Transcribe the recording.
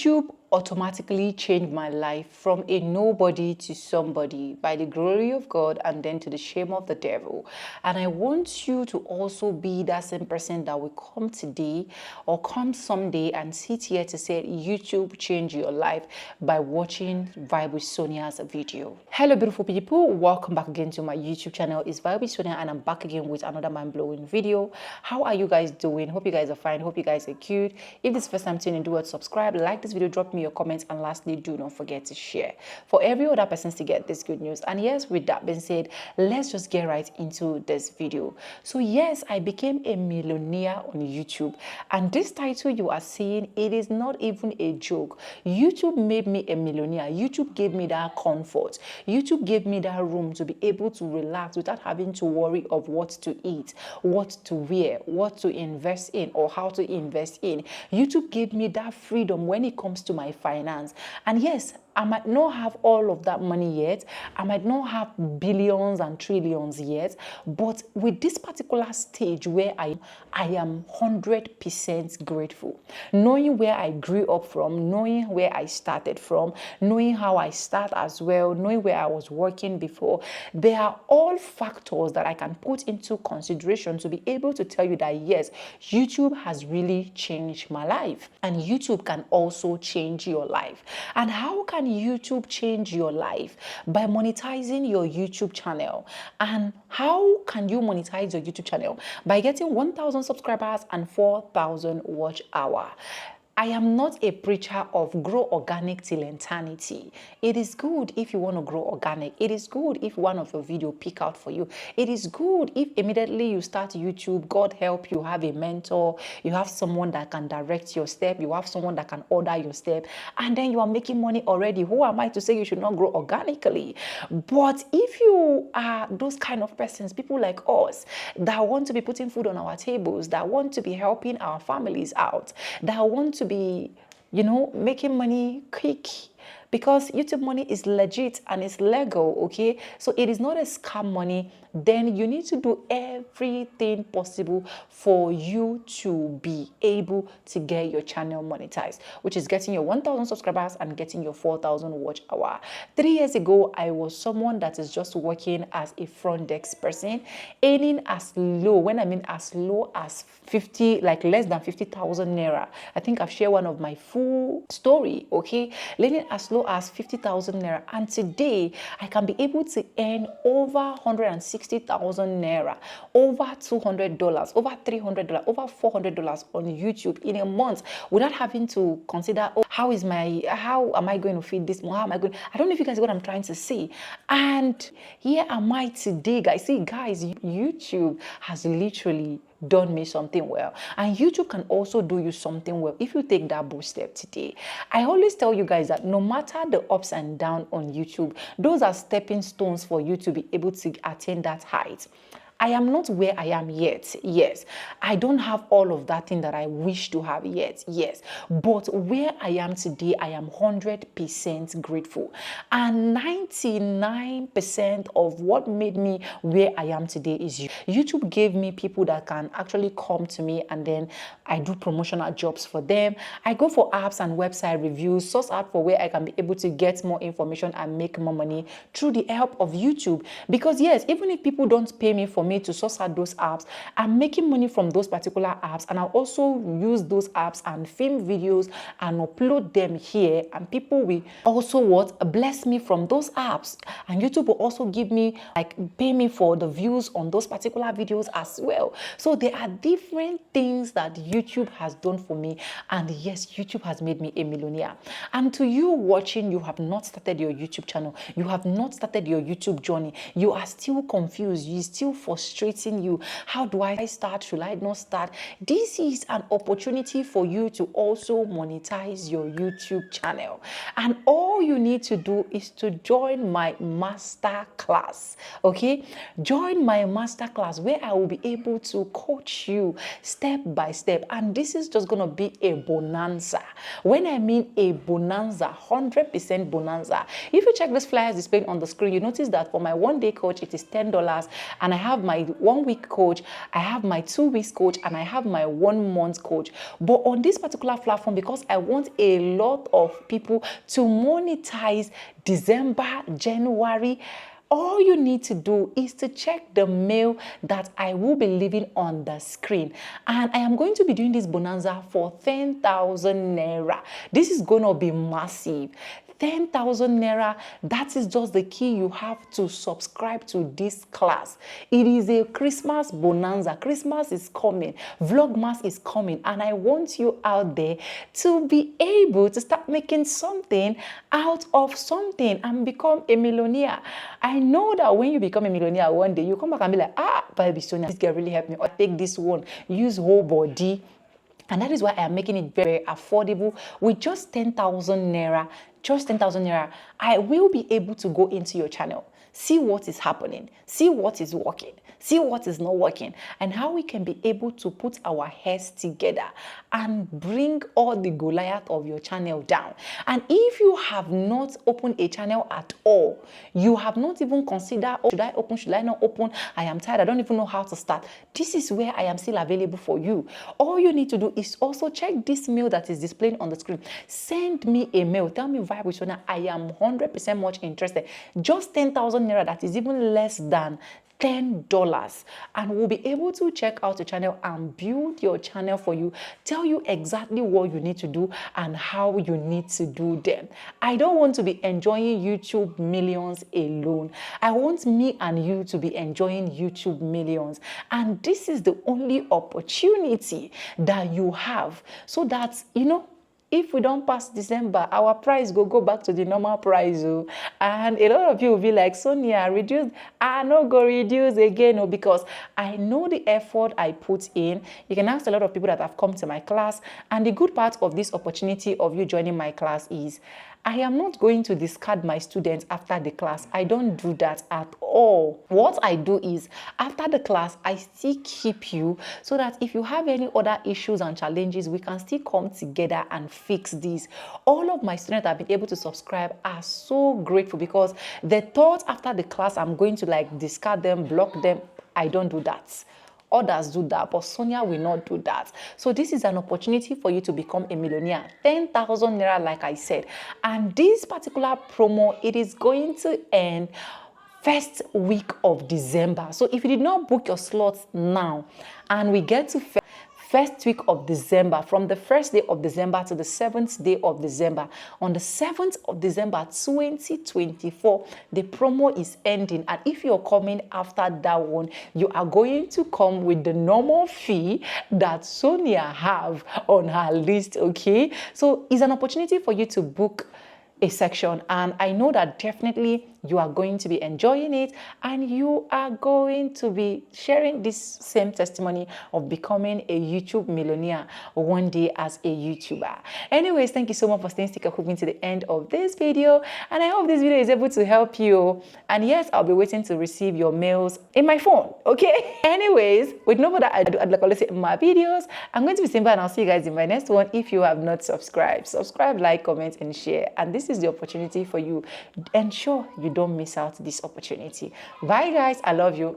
YouTube automatically changed my life from a nobody to somebody by the glory of God and then to the shame of the devil. And I want you to also be that same person that will come today or come someday and sit here to say YouTube changed your life by watching Vibe with Sonia's video. Hello beautiful people, welcome back again to my YouTube channel. It's Vibe with Sonia and I'm back again with another mind-blowing video. How are you guys doing? Hope you guys are fine. Hope you guys are cute. If this is the first time tuning in, do it, subscribe, like this video, drop me your comments, and lastly, do not forget to share for every other person to get this good news. And yes, with that being said, let's just get right into this video. So yes, I became a millionaire on YouTube, and this title you are seeing, it is not even a joke. YouTube made me a millionaire. YouTube gave me that comfort. YouTube gave me that room to be able to relax without having to worry of what to eat, what to wear, what to invest in, or how to invest in. YouTube gave me that freedom when it comes to my finance. And yes, I might not have all of that money yet. I might not have billions and trillions yet. But with this particular stage where I am 100% grateful. Knowing where I grew up from, knowing where I started from, knowing how I start as well, knowing where I was working before. They are all factors that I can put into consideration to be able to tell you that yes, YouTube has really changed my life. And YouTube can also change your life. And how can YouTube change your life? By monetizing your YouTube channel. And how can you monetize your YouTube channel? By getting 1,000 subscribers and 4,000 watch hour. I am not a preacher of grow organic till eternity. It is good if you want to grow organic. It is good if one of your video pick out for you. It is good if immediately you start YouTube, God help you, have a mentor, you have someone that can direct your step, you have someone that can order your step, and then you are making money already. Who am I to say you should not grow organically? But if you are those kind of persons, people like us, that want to be putting food on our tables, that want to be helping our families out, that want to be, making money quick, because YouTube money is legit and it's legal, okay? So it is not a scam money. Then you need to do everything possible for you to be able to get your channel monetized, which is getting your 1,000 subscribers and getting your 4,000 watch hour. 3 years ago, I was someone that is just working as a front desk person, earning as low, when I mean as low as 50, like less than 50,000 naira. I think I've shared one of my full story, okay? Earning as low as 50,000 naira. And today, I can be able to earn over 160,000 naira, over $200, over $300, over $400 on YouTube in a month without having to consider, oh, how am I going to feed this? How am I going? I don't know if you guys know what I'm trying to say. And here am I today, guys. See, guys, YouTube has literally done me something well, and YouTube can also do you something well if you take that bold step today. I always tell you guys that no matter the ups and downs on YouTube, those are stepping stones for you to be able to attain that height. I am not where I am yet, yes. I don't have all of that thing that I wish to have yet, yes. But where I am today, I am 100% grateful. And 99% of what made me where I am today is you. YouTube gave me people that can actually come to me, and then I do promotional jobs for them. I go for apps and website reviews, source out for where I can be able to get more information and make more money through the help of YouTube. Because yes, even if people don't pay me for me to source out those apps, I'm making money from those particular apps, and I'll also use those apps and film videos and upload them here, and people will also bless me from those apps, and YouTube will also give me, pay me for the views on those particular videos as well. So there are different things that YouTube has done for me, and yes, YouTube has made me a millionaire. And to you watching, you have not started your YouTube channel, you have not started your YouTube journey, you are still confused, you still frustrating you. How do I start? Should I not start? This is an opportunity for you to also monetize your YouTube channel. And all you need to do is to join my masterclass, okay? Join my masterclass where I will be able to coach you step by step. And this is just going to be a bonanza. When I mean a bonanza, 100% bonanza. If you check this flyers displayed on the screen, you notice that for my one-day coach, it is $10, and I have have my 1 week coach, I have my 2 weeks coach, and I have my 1 month coach. But on this particular platform, because I want a lot of people to monetize December, January, all you need to do is to check the mail that I will be leaving on the screen. And I am going to be doing this bonanza for 10,000 naira. This is going to be massive. 10,000 naira, that is just the key you have to subscribe to this class. It is a Christmas bonanza. Christmas is coming. Vlogmas is coming. And I want you out there to be able to start making something out of something and become a millionaire. I know that when you become a millionaire one day, you come back and be like, baby Sonia, this girl really helped me. Or take this one, use whole body. And that is why I am making it very affordable with just 10,000 naira. Just 10,000 naira. I will be able to go into your channel, see what is happening, see what is working, see what is not working, and how we can be able to put our heads together and bring all the Goliath of your channel down. And if you have not opened a channel at all, you have not even considered, oh, should I open, should I not open? I am tired, I don't even know how to start. This is where I am still available for you. All you need to do is also check this mail that is displaying on the screen. Send me a mail. Tell me, Vibe with Sonia, I am 100% much interested. Just 10,000 naira, that is even less than $10, and we'll be able to check out your channel and build your channel for you, tell you exactly what you need to do and how you need to do them. I don't want to be enjoying YouTube millions alone. I want me and you to be enjoying YouTube millions, and this is the only opportunity that you have, so that, you know, if we don't pass December, our price go back to the normal price. And a lot of you will be like, Sonia, reduce. I no go reduce again, because I know the effort I put in. You can ask a lot of people that have come to my class. And the good part of this opportunity of you joining my class is I am not going to discard my students after the class. I don't do that at all. What I do is, after the class, I still keep you so that if you have any other issues and challenges, we can still come together and fix this. All of my students that have been able to subscribe are so grateful, because the thought after the class I'm going to like discard them, block them. I don't do that. Others do that, but Sonia will not do that. So this is an opportunity for you to become a millionaire. 10,000 naira, like I said. And this particular promo, it is going to end first week of December. So if you did not book your slots now, and we get to first week of December, from the 1st day of December to the 7th day of December. On the 7th of December 2024, the promo is ending. And if you're coming after that one, you are going to come with the normal fee that Sonia have on her list, okay? So it's an opportunity for you to book a section, and I know that definitely you are going to be enjoying it, and you are going to be sharing this same testimony of becoming a YouTube millionaire one day as a YouTuber. Anyways, thank you so much for staying sticker with me to the end of this video, and I hope this video is able to help you. And yes, I'll be waiting to receive your mails in my phone, okay? Anyways, with no further ado, I'd like to say in my videos, I'm going to be simple, and I'll see you guys in my next one. If you have not subscribed, subscribe, like, comment, and share. And this is the opportunity for you. Ensure you don't miss out this opportunity. Bye guys, I love you.